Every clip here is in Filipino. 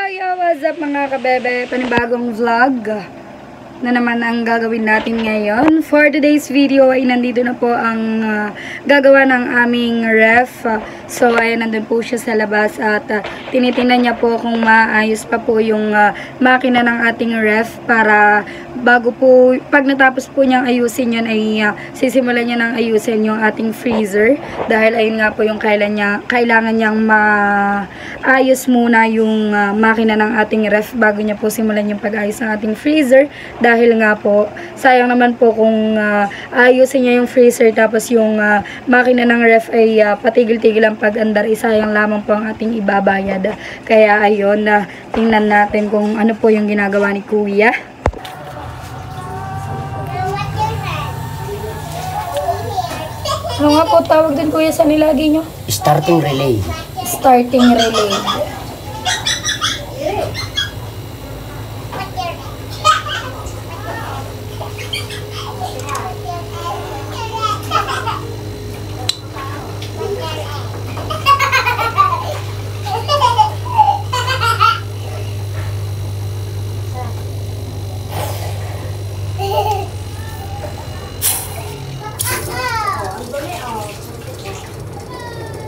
What's up mga kabebe? Panibagong vlog na naman ang gagawin natin ngayon. For today's video ay nandito na po ang gagawa ng aming ref. So ay nandun po siya sa labas at tinitingnan niya po kung maayos pa po yung makina ng ating ref para bago po, pag natapos po niyang ayusin yun ay sisimulan niya ng ayusin yung ating freezer. Dahil ayun nga po yung kailangan niyang maayos muna yung makina ng ating ref bago niya po simulan yung pag-ayos ng ating freezer. Dahil nga po, sayang naman po kung ayusin niya yung freezer tapos yung makina ng ref ay patigil-tigil ang pag-andar, sayang lamang po ang ating ibabayad. Kaya ayun, tingnan natin kung ano po yung ginagawa ni Kuya. Ano nga po tawag din Kuya sa nilagay nyo? Starting relay. Starting relay.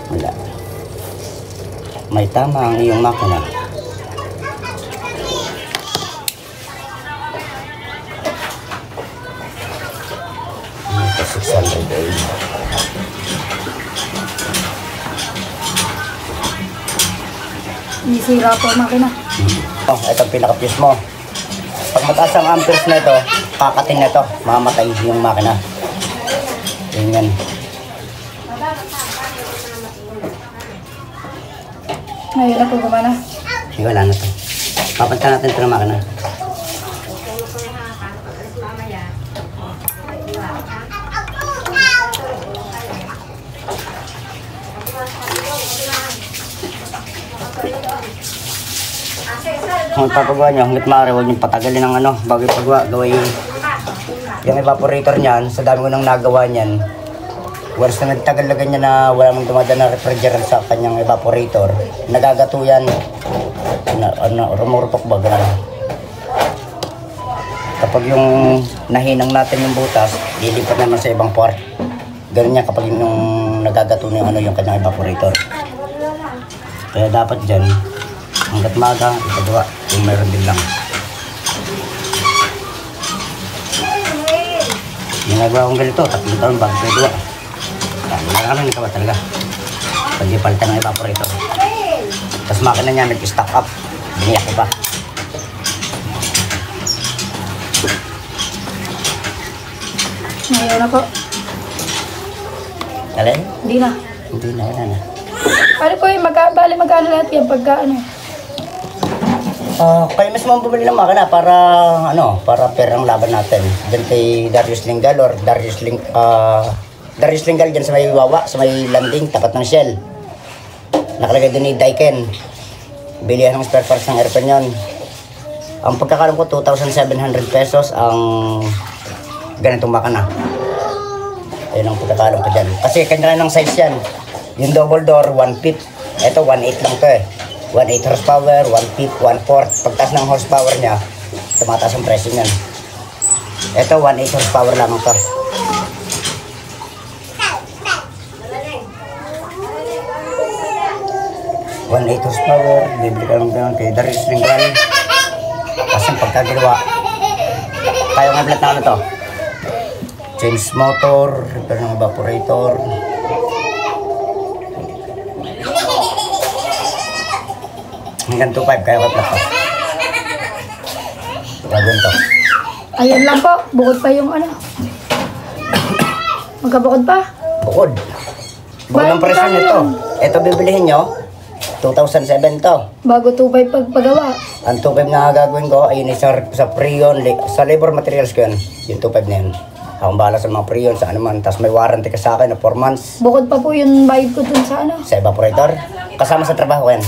Wala. May tama ang iyong makina. Ito 600 eh. Nisira po ang makina. Oh, ito ang pinaka-fuse mo. Pag mataas ang amperes na ito, kakating na ito, mamatay yung makina. Ganyan. Ngayon na po gumana. Wala na ito. Papunta natin ito ng makina. Kung papagawa nyo, hanggat maaari, huwag nyo patagalin ng bago ipagawa. Gawin yung evaporator niyan, sa dami ko nang nagawa niyan. Once na nagtagal na ganyan na wala mong dumadaan na refrigerant sa kanyang evaporator, nagagato yan. Rumurupok ba? Ganun. Kapag yung nahinang natin yung butas, lilipat naman sa ibang port. Ganun yan kapag yung nagagato na yung kanyang evaporator. Kaya dapat dyan, hanggat maaga, ipagawa kung meron din lang. Ginagawa kong ganito, 3 taon bago ipagawa. Maraming ikaw talaga. Pag ipalitan ng evaporator. Tapos makina niya nag-stock up. Biniyak ko pa. Ngayon na po. Alin? Hindi na. Hindi na, wala na. Ano po yung magkano lahat yan pagka ano? Kayo mismo ang bumili ng makina para para perang laban natin. Diyan kay Darius Lingal or Darius Lingal dyan sa may Wawa, sa may landing, tapat ng Shell. Nakalagay din ni Daiken. Bilihan ng spare parts ng aircon yun. Ang pagkakalam ko, 2,700 pesos ang ganitong makina. Ayun ang pagkakalam ko dyan. Kasi kanya ng size yan. Yung double door, 1 feet. Ito, 1.8 lang to eh. 1.8 horsepower, 1 feet, 1/4. Pagtaas ng horsepower niya, tumataas ang presyo niyan. Ito, 1.8 horsepower lamang to. 1.8 horsepower, bibili ka lang doon kay Darius Lingal. Kasi pagkagalawa, tayo nga bilat na to. Change motor, repair ng evaporator. Hanggang 2.5 kaya ka plat to. Gagawin to. Ayun lang po, bukod pa yung ano. Magkabukod pa? Bukod. Bukod ng presyo nito. Ito bibilihin nyo. 2007 to. Bago 2.5 pagpagawa. Ang 2.5 na gagawin ko ay sa Prion, sa labor materials ko yun. Yung 2.5 na yun. Akong bahala sa mga Prion, sa ano man. Tapos may warranty ka sa akin na 4 months. Bukod pa po yung bayad ko dun sa ano. Sa evaporator. Kasama sa trabaho ko yan.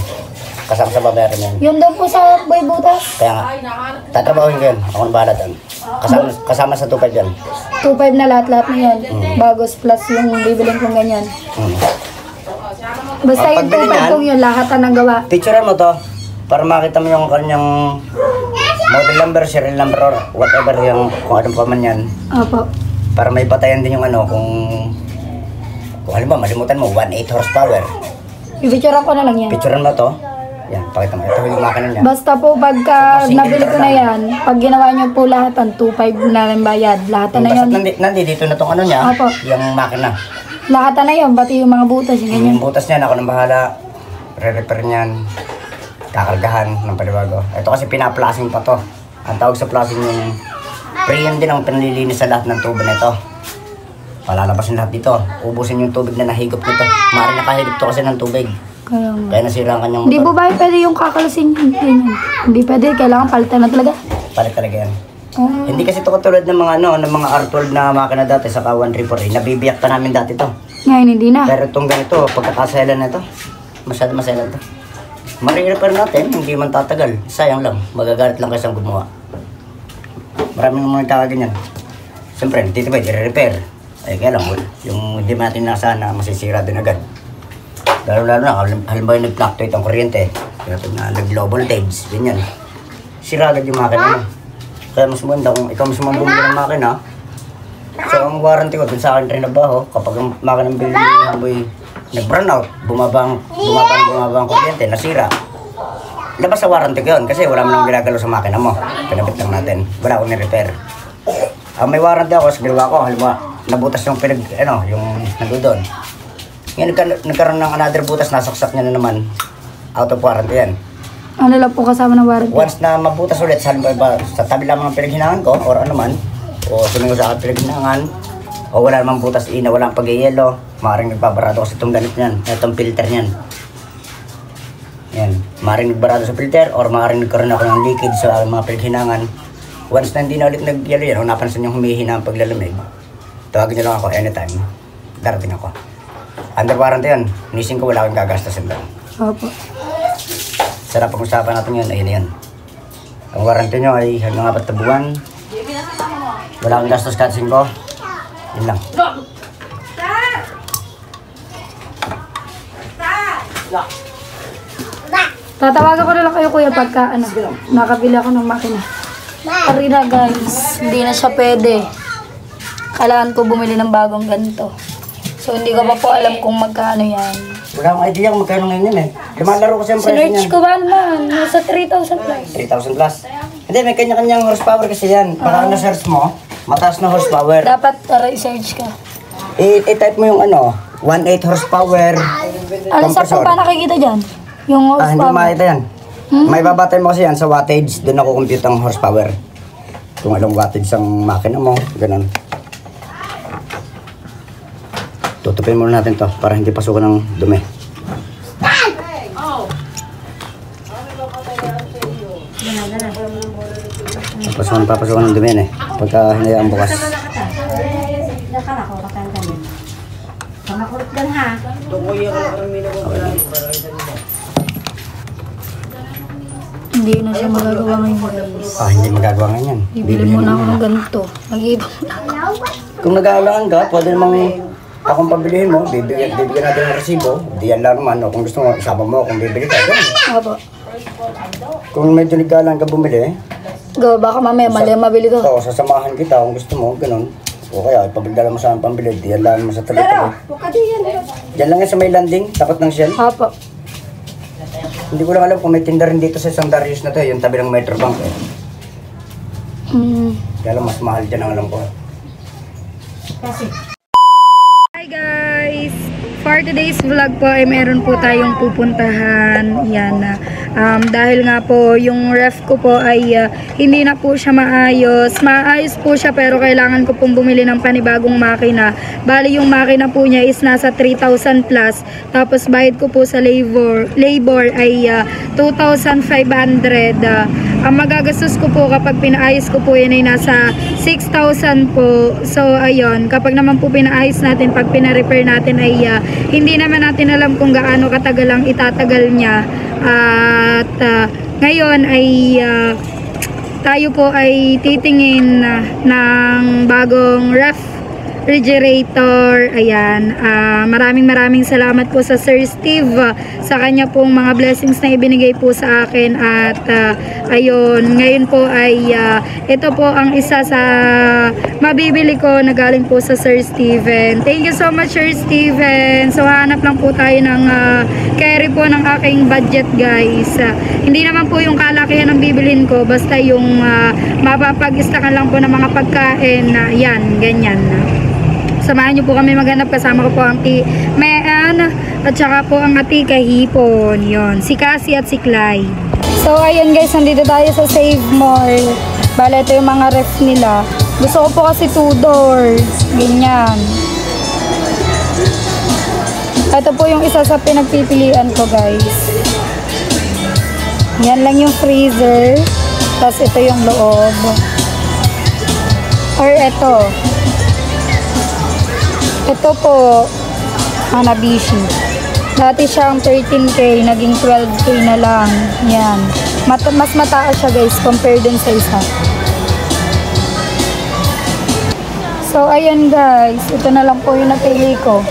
Kasama sa babayaran yan. Yun daw po sa boy butas. Kaya nga, tatrabahoin ko yun. Akong bahala doon. Kasama sa 2.5 yan. 2.5 na lahat-lahat na yan. Bagos plus yung bibilin kong ganyan. Basta yung pagbili 2.5 niyan, kong yun, lahat ang gawa. Picturean mo to. Para makita mo yung kanyang model number, serial number, or whatever yung kung anong pa man yan. Opo. Para may batayan din yung ano, kung ano ba, malimutan mo, 1.8 horsepower. I-picturean ko na lang yan. Picturean mo to. Yan, pakita mo. Ito yung makina niya. Basta po pagka nabili ko na yan, pag ginawa niyo po lahat, ang 2.5 na lang bayad. Lahat na yun. Nandito na tong ano niya, Opo. yung makina. Lahat na yun, pati yung mga butas, yung ganyan. Yung butas niyan, ako nang bahala. Re-repair niyan. Kakargahan ng palibago. Ito kasi pinaplasing pa to. Ang tawag sa plasing yung pre-yun din ang pinalilinis sa lahat ng tubo nito. Palalabasin lahat dito. Ubusin yung tubig na nahigop nito. Maaaring nakahigop to kasi ng tubig. Kaya nasira ang kanyang motor. Hindi po ba pwede yung kakalasin yun? Hindi pwede, kailangan palitan na talaga. Palit talaga yan. Hindi kasi ito katulad ng mga ano, ng mga R12 na makina dati sa K134. Nabibiyak pa namin dati to. Ngayon hindi na. Pero itong ganito, pagkakaselan na ito, masyado maselan to. Mari-repair natin, hindi man tatagal. Sayang lang, magagalit lang kasi ang gumawa. Maraming mga nagkakaganyan. Siyempre, dito ba, i-repair. Eh, kaya lang, yung hindi natin nasana, masisira din agad. Lalo-lalo na, halimbawa nag-fluctuate ang kuryente, na nag-low voltage, ganyan. Sira agad yung makina mo. Kaya mas maganda kung ikaw mas bumili ng makina. So, ang warranty ko dun sa akin rin nabaho, kapag ang makina ng bili mo nag-burn out, bumaba ang kuryente, nasira. Labas sa warranty ko yun, kasi wala mo nang ginagalo sa makina mo. Pinabit lang natin, wala akong ni-repair. May warranty ako sa ginawa ko, halimbawa, nabutas yung yung nagudon. Ngayon nagkaroon ng another butas, nasaksak niya na naman. Out of warranty yan. Ano lang po kasama ng warranty? Once na mabutas ulit, halimbawa sa tabi lamang ng pinaghinangan ko, or ano man, o sumingo sa aking pinaghinangan, o wala namang butas ina, walang pag-yelo, maaaring nagbabarado kasi itong ganit niyan, itong filter niyan. Yan, maaaring nagbarado sa filter, or maaaring nagkaroon ako ng leakage sa mga pinaghinangan. Once na hindi na ulit nag-yelo yan, o napansin yung humihina ang paglalamig, tawagin niyo lang ako anytime. Darating ako. Under warranty yan. Nising ko wala akong gagastasin doon. Opo. Sarap pag-usapan natin yun. Ayun yan. Ang warranty nyo ay hanggang 4 na buwan. Wala akong gastos kahit 5. Yun lang. Tatawagan ko na lang kayo kuya pagka nakabili ako ng makina. Karina guys, hindi na siya pwede. Kailangan ko bumili ng bagong ganito. So hindi ko pa po alam kung magkano yan. Wala akong idea kung magkano ngayon yan eh. Lumalaro kasi ang presyo niyan. Sinerch ko ba naman? Nasa 3,000 plus. 3,000 plus. Hindi, may kanya-kanyang horsepower kasi yan. Para na-search mo, mataas na horsepower. Dapat research ka. I-type mo yung 1.8 horsepower Ano sa compressor. pa nakikita dyan? Yung Hindi horsepower. makita yan. May babatay mo kasi yan sa wattage. Doon ako compute ang horsepower. Kung anong wattage ang makina mo, ganun. Tutupin muna natin to para hindi pasukan ng dumi. Papasukan ng dumi yan eh. Pagka hinayaan bukas. Hindi na siya magagawa ngayon guys. Hindi magagawa ngayon yan. Bibili mo na ako ng ganito. Mag-ibang na ako. Kung nag-aalangan ka, pwede namang akong pabilihin mo, bibigyan natin ng resibo, diyan lang naman, o kung gusto mo, isama mo kung bibili ka, gano'n. Opo. Kung medyo nag-aalangan ka bumili, Baka mamaya mali ang mabili ko. oo, sasamahan kita kung gusto mo, gano'n. O kaya, ipabigdala mo sa aking pambili, diyan lang mo sa tabi-tabi. Diyan lang yan sa may landing, tapat ng Shell. Opo. Hindi ko lang alam kung may tinda rin dito sa isang Darius na to, yung tabi ng Metrobank eh. Kaya lang mas mahal dyan ang alam ko. Hi guys! For today's vlog po ay meron po tayong pupuntahan. Yan. Dahil nga po yung ref ko po ay hindi na po siya maayos. Maayos po siya pero kailangan ko pong bumili ng panibagong makina. Bali yung makina po niya is nasa 3,000 plus. Tapos bayad ko po sa labor ay 2,500. Ang magagastos ko po kapag pinaayos ko po yan ay nasa 6,000 po. So ayun, kapag naman po pinaayos natin, pag pina-repair natin ay hindi naman natin alam kung gaano katagal ang itatagal niya. At ngayon ay tayo po ay titingin ng bagong ref refrigerator. Ayan. Maraming salamat po sa Sir Steve sa kanya pong mga blessings na ibinigay po sa akin. At ayun, ngayon po ay ito po ang isa sa mabibili ko na galing po sa Sir Steven. Thank you so much, Sir Steven. So hanap lang po tayo ng carry po ng aking budget, guys. Hindi naman po yung kalakihan ng bibilhin ko, basta yung mapapag-istakan lang po ng mga pagkain na yan, ganyan. Samahan niyo po kami maghanap, kasama ko po ang Mean at saka po ang ati Kahipon. Yon, si Cassie at si Clyde. So ayun guys, nandito tayo sa Save Mall. Bale, ito yung mga ref nila. Gusto ko po kasi 2 doors. Ganyan. Ito po yung isa sa pinagpipilian ko, guys. Yan lang yung freezer. Tapos ito yung loob. Or ito. Ito po, Hanabishi. Dati siyang 13K, naging 12K na lang. Yan. Mas mataas siya, guys, compare dun sa isa. So, ayan guys. Ito na lang po yung napili ko.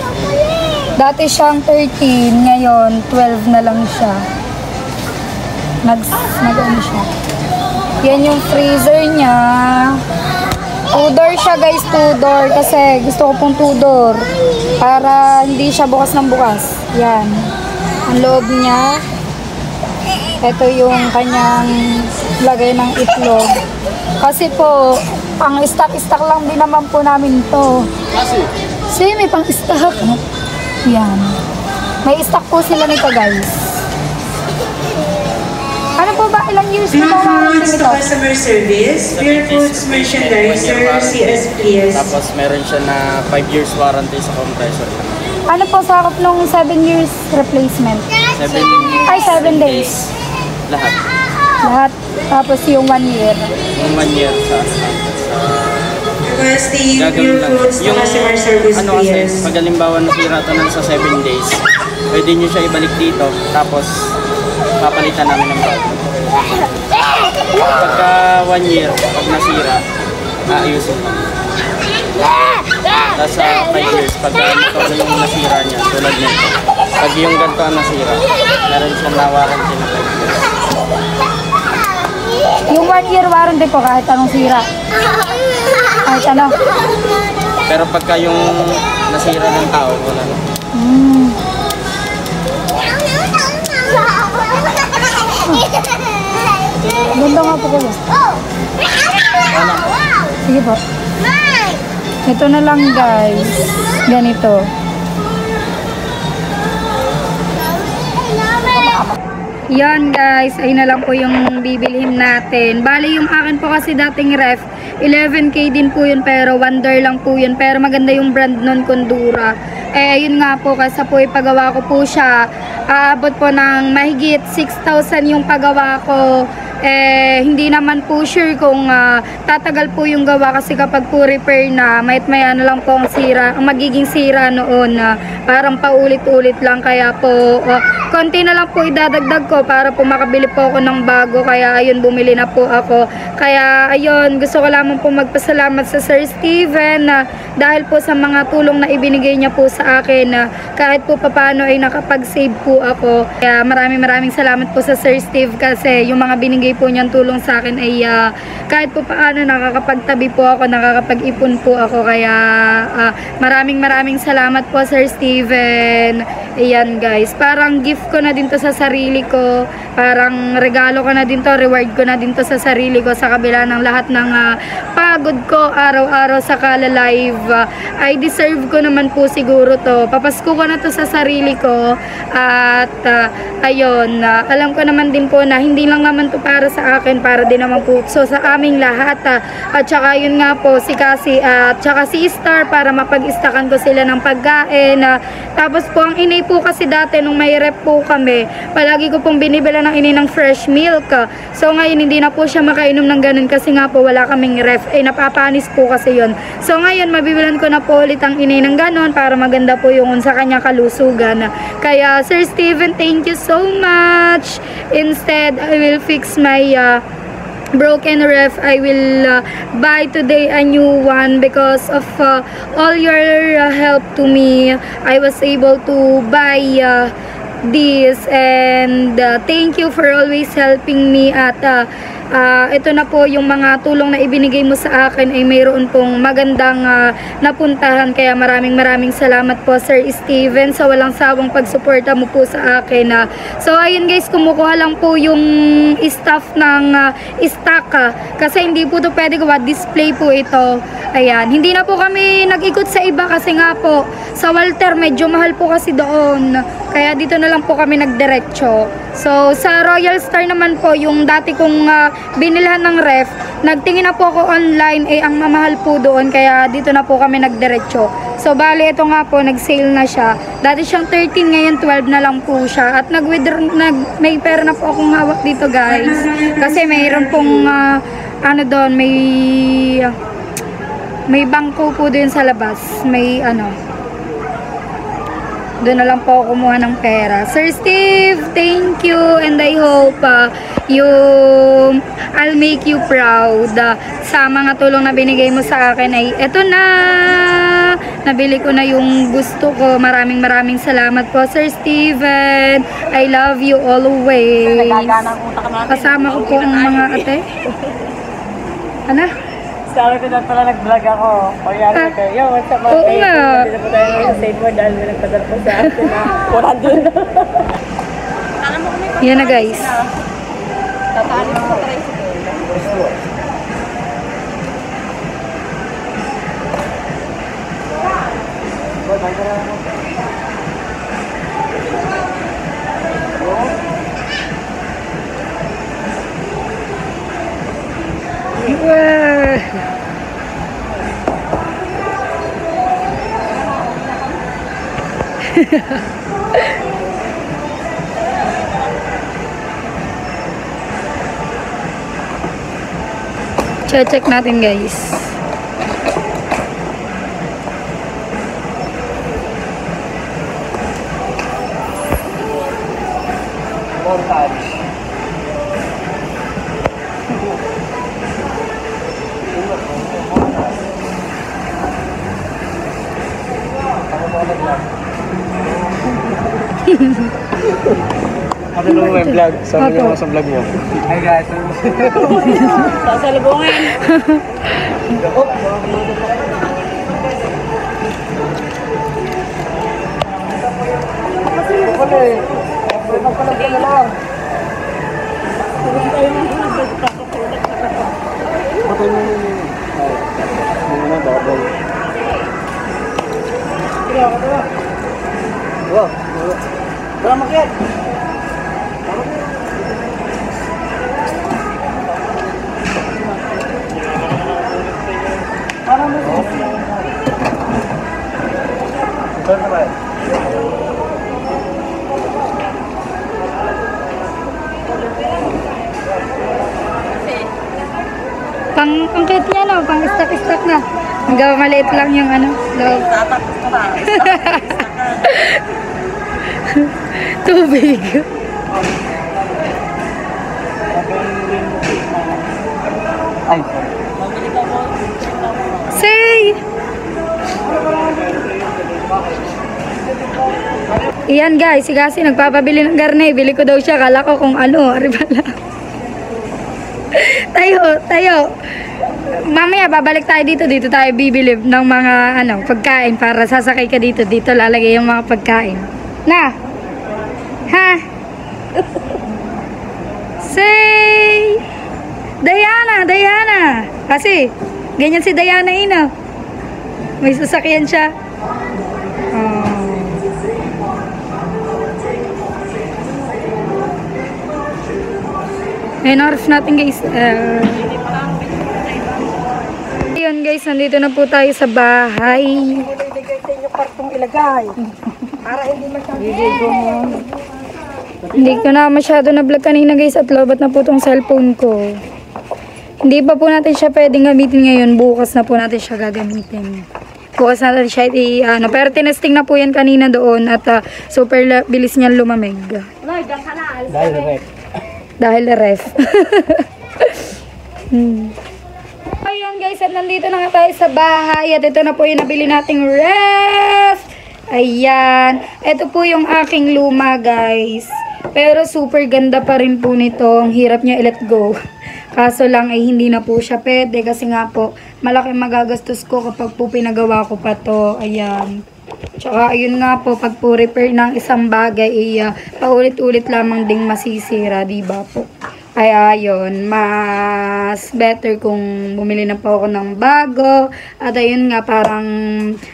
Dati siyang 13, ngayon 12 na lang siya. Nag-ano siya. Yan yung freezer niya. 2-door siya, guys, 2-door. Kasi gusto ko pong 2-door. Para hindi siya bukas ng bukas. Yan. Ang loob niya. Ito yung kanyang lagay ng itlog. Kasi po, pang stock lang din naman po namin to. Kasi may pang stock. Yan. May stock po sila nito, guys. Ano po ba? Ilang years na po warranty nito? Customer Service, Pure Foods Merchandiser, CSPS. Tapos meron siya na 5 years warranty sa compressor. Ano po sakop nung 7 years replacement? 7 Ay, 7 days. Lahat. Lahat. Tapos yung 1 year. Yung 1 year sa Requesting gagawin Pure lang. Foods Yung Customer Service, ano kasi, PS. pag halimbawa nasira ito sa 7 days, pwede nyo siya ibalik dito, tapos papalitan namin ng bago. Pagka 1 year, pag nasira, aayusin mo. Tapos 5 years, pag ito na yung nasira niya, tulad nito. Pag yung ganito ang nasira, meron siyang na-warranty na 5 years. Yung 1 year warranty po kahit anong sira. Kahit ano. Pero pagka yung nasira ng tao, wala na. Ganda nga po ko. Sige po. Ito na lang, guys. Ganito. Yan guys, ay na lang po yung bibilhin natin. Bali yung akin po kasi dating ref, 11K din po yun, pero wonder lang po yun. Pero maganda yung brand nun, Condura. Eh, yun nga po, kasi po ipagawa ko po siya. Aabot po ng mahigit 6,000 yung pagawa ko. Eh, hindi naman po sure kung tatagal po yung gawa kasi kapag po repair na, maya na lang po ang sira, ang magiging sira noon na parang paulit-ulit lang. Kaya po, konti na lang po idadagdag ko para po makabili po ako ng bago. Kaya ayun, bumili na po ako. Kaya ayun, gusto ko lamang po magpasalamat sa Sir Steven dahil po sa mga tulong na ibinigay niya po sa akin kahit po papaano ay nakapag-save po ako. Kaya maraming salamat po sa Sir Steve kasi yung mga binigay po niyang tulong sa akin ay kahit po paano nakakapagtabi po ako, nakakapag-ipon po ako. Kaya maraming salamat po Sir Steven. Ayan guys, parang gift ko na din to sa sarili ko, parang regalo ko na din to, reward ko na din to sa sarili ko sa kabila ng lahat ng pagod ko araw-araw sa Kala Live. I deserve ko naman po siguro to, papasko ko na to sa sarili ko. At ayun, alam ko naman din po na hindi lang naman to para sa akin, para din naman po so sa aming lahat. At saka yun nga po, si Cassie at saka si Star, para mapag-istakan ko sila ng pagkain. Tapos po ang inay po kasi dati nung may rep po kami, palagi ko pong binibila ng inay ng fresh milk. So ngayon hindi na po siya makainom ng ganun kasi nga po wala kaming ref. Napapanis po kasi yun. So ngayon mabibilan ko na po ulit ang inay ng ganun para maganda po yung sa kanyang kalusugan. Kaya Sir Steven, thank you so much. Instead, I will fix my broken ref, I will buy today a new one because of all your help to me. I was able to buy this, and thank you for always helping me. At ito na po yung mga tulong na ibinigay mo sa akin ay mayroon pong magandang napuntahan, kaya maraming salamat po Sir Steven sa walang sawang pagsuporta mo po sa akin. So ayun guys, kumukuha lang po yung staff ng stock kasi hindi po to pwede gawa, display po ito. Ayan, hindi na po kami nag-ikot sa iba kasi nga po sa Walter medyo mahal po kasi doon, kaya dito na lang po kami nagdiretso. So sa Royal Star naman po, yung dati kong binilhan ng ref, nagtingin na po ako online, ang mamahal po doon, kaya dito na po kami nagdiretso. So bali ito nga po, nag-sale na siya. Dati siyang 13, ngayon 12 na lang po siya. At may pera na po akong hawak dito guys, kasi mayroon pong ano doon, may bangko po doon sa labas, may doon na lang po ako kumuha ng pera. Sir Steve, thank you, and I hope I'll make you proud sa mga tulong na binigay mo sa akin. Ay eto na, nabili ko na yung gusto ko. Maraming salamat po Sir Steven, I love you always. Kasama ko po ang mga ate. Ano? Sabi ko na pala nag-vlog ako. Pag-yari ko, yo, what's up mga Oo kayo? nga. Hindi po tayo sa save mo dahil may nagpadal po sa akin na 400. Yan na guys. Tatali mo sa tricycle. Check natin guys. Ano nung may vlog? Sabi niyo sa vlog niyo. Hi guys. Sasalubungin. Tara makiat. Pang-angkit niya no, pang-stack na. Hanggang maliit lang yung loob. Tubig. Ay. Say! Iyan guys, si Kasi nagpapabili ng garne. Bili ko daw siya, kala ko kung aribala. Tayo. Mamaya babalik tayo dito tayo bibili ng mga pagkain para sasakay ka dito lalagay yung mga pagkain. Na. Ha? Say! Diana. Kasi ganyan si Diana may sasakyan siya. Ayun, oras natin guys. Ayun guys, nandito na po tayo sa bahay. Ilagay sa inyo partong ilagay. Para hindi masabi. Hindi ko na masyado na-vlog kanina guys at lobat na po tong cellphone ko. Hindi pa po natin siya pwedeng gamitin ngayon. Bukas na po natin siya gagamitin. Bukas natin siya pero tinesting na po yan kanina doon at super bilis niyan lumamig. Loy, diyan ka na. Dahil rep. Dahil ref. Ayun guys, at nandito na nga tayo sa bahay. At ito na po yung nabili nating ref. Ayan. Ito po yung aking luma guys. Pero super ganda pa rin po nito. Ang hirap niya i-let go. Kaso lang ay hindi na po siya pwede. Kasi nga po, malaking magagastos ko kapag po pinagawa ko pa to. Ayan. Tsaka ayun nga po, pag po repair ng isang bagay, paulit-ulit lamang ding masisira, diba po? Kaya ayun, mas better kung bumili na po ako ng bago. At ayun nga, parang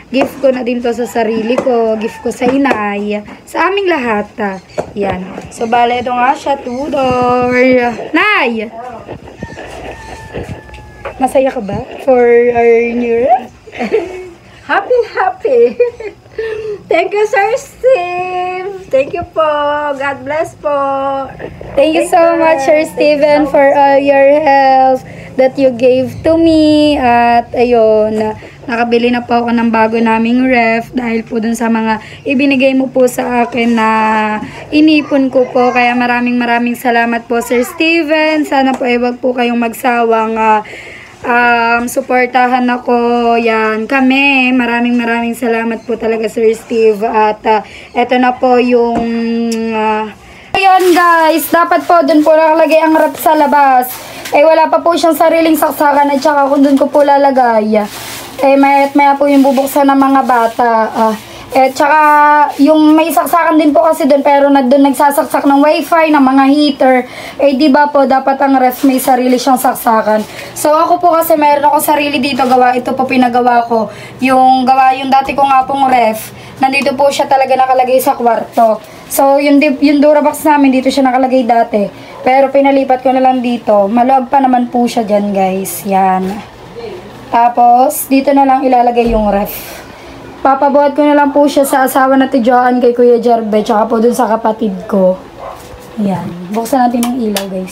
gift ko na din to sa sarili ko, gift ko sa inay, sa aming lahat. Yan. So, bale, ito nga siya, 2-door. Nay! Masaya ka ba for our new year? Happy. Thank you, Sir Steve. Thank you po. God bless po. Thank you so much, Sir Steven, for all your help that you gave to me. At ayun, nakabili na po ako ng bago naming ref dahil po dun sa mga ibinigay mo po sa akin na inipon ko po. Kaya maraming salamat po, Sir Steven. Sana po ay wag po kayong magsawang suportahan ako. Yan, kami. Maraming salamat po talaga, Sir Steve. At eto na po yung ayun guys, dapat po dun po nakalagay ang rep sa labas. Wala pa po siyang sariling saksakan at saka kung dun ko po lalagay. Maya po yung bubuksan ng mga bata. Tsaka yung may saksakan din po kasi dun, pero doon nagsasaksak ng wifi, ng mga heater. Diba po, dapat ang ref may sarili siyang saksakan. So ako po kasi meron ako sarili dito gawa. Ito po pinagawa ko. Yung dati ko nga pong ref, nandito po siya talaga nakalagay sa kwarto. So yung Durabox namin, dito siya nakalagay dati. Pero pinalipat ko na lang dito. Maluwag pa naman po siya dyan guys. Yan. Tapos dito na lang ilalagay yung ref. Papabuhat ko na lang po siya sa asawa na Joan kay Kuya Jerbe, tsaka po dun sa kapatid ko. Yan. Buksan natin ang ilaw, guys.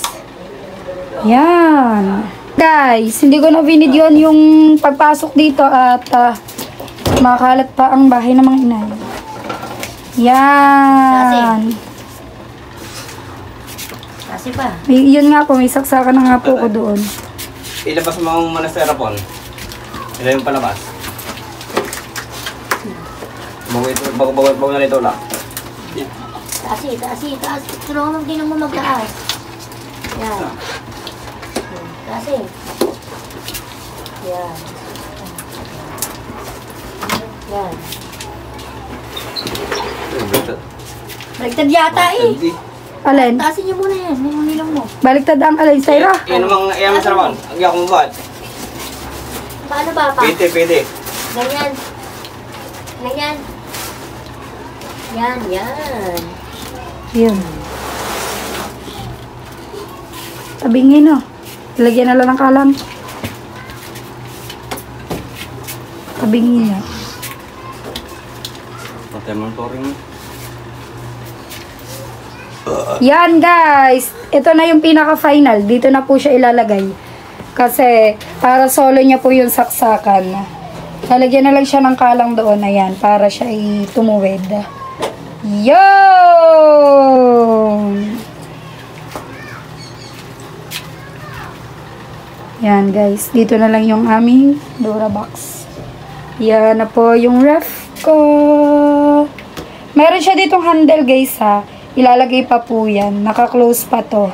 Yan. Guys, hindi ko na binidyon yung pagpasok dito at makalat pa ang bahay ng mga inay. Yan. Kasi pa. Yun nga po, may saksakan na nga po ko doon. Ilabas mo ang monasterapon. Ila yung palabas. Bago na nito lang. Taas. Tulungan din mo magtaas. Yan. Taas Yan. Yan. Baliktad yata Alin? Taasin niyo muna yan. Yung nilang mo. Baliktad ang alin, Sayra? Yan namang sarapon. Ang yakong buhat. Paano ba pa? Pwede. Ganyan. Yan. Yun. Tabingin o. Ilagyan na lang ng kalang. Tabingin na. Patay mo ito rin. Yan guys. Ito na yung pinaka-final. Dito na po siya ilalagay. Kasi para solo niya po yung saksakan. Lalagyan na lang siya ng kalang doon. Ayan. Para siya tumuwid. Yun! Yan guys, dito na lang yung aming Durabox. Yan na po yung ref ko. Meron siya ditong handle guys ha. Ilalagay pa po yan. Naka-close pa to.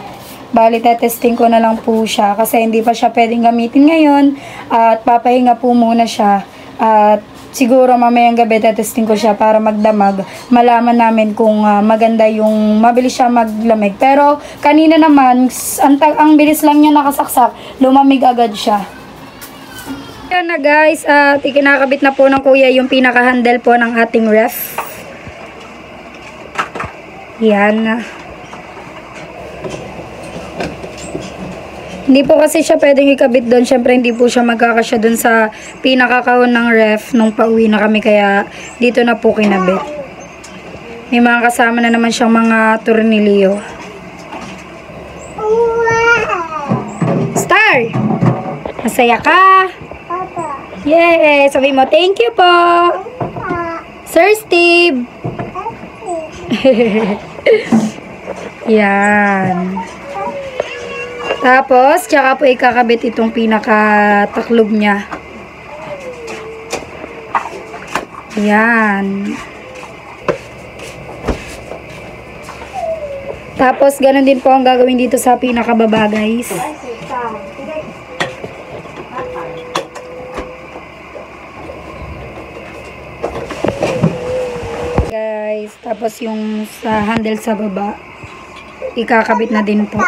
Bali, testing ko na lang po siya kasi hindi pa siya pwedeng gamitin ngayon. At papahinga po muna siya. At siguro mamayang gabi testing ko siya para magdamag. Malaman namin kung maganda yung mabilis siya maglamig. Pero kanina naman, ang bilis lang niya nakasaksak. Lumamig agad siya. Yan na guys. At ikinakabit na po ng kuya yung pinaka-handle po ng ating ref. Yan. Hindi po kasi siya pwedeng ikabit doon. Siyempre hindi po siya magkakasya doon sa pinakakahon ng ref nung pauwi na kami. Kaya dito na po kinabit. May mga kasama na naman siyang mga tornilyo. Star! Masaya ka? Yay! Sabi mo, thank you po! Sir Steve! Yan. Tapos, tsaka po ikakabit itong pinakataklob niya. Yan. Tapos, ganun din po ang gagawin dito sa pinakababa, guys. Guys, tapos yung sa handle sa baba, ikakabit na din po.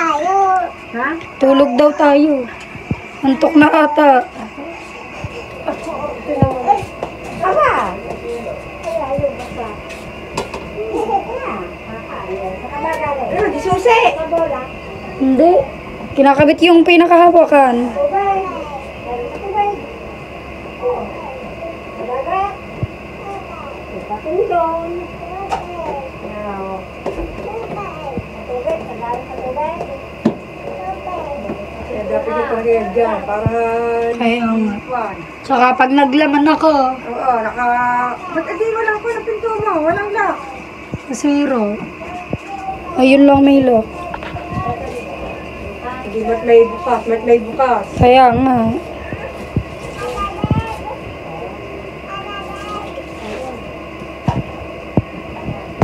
Ha? Tulog daw tayo. Antok na ata. Aba! Ano, di susi! Hindi. Kinakabit yung pinakahawakan. Dapat ito rin dyan, para... Kaya nga. Tsaka pag naglaman ako, Oo, ba't hindi walang po na pinto mo? Walang lock. zero. Ayun lang may lock. Hindi, mat may bukas. Kaya nga.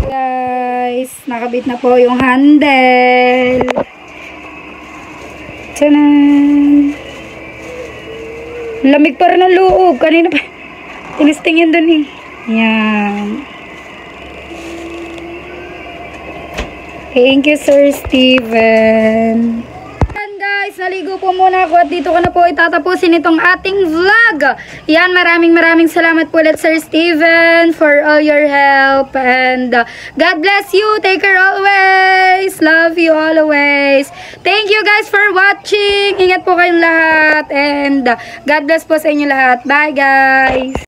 Guys, nakabit na po yung handle. Tanan! Lamig pa rin ang loob. Kanina pa. Tinisting yun dun eh. Yan. Thank you, Sir Steven. Yan guys, naligo po muna ako at dito ko na po itatapusin itong ating vlog. Yan, maraming salamat po ulit, Sir Steven, for all your help. And God bless you. Take care always. Love you always. Thank you guys for watching. Ingat po kayong lahat. And God bless po sa inyo lahat. Bye guys.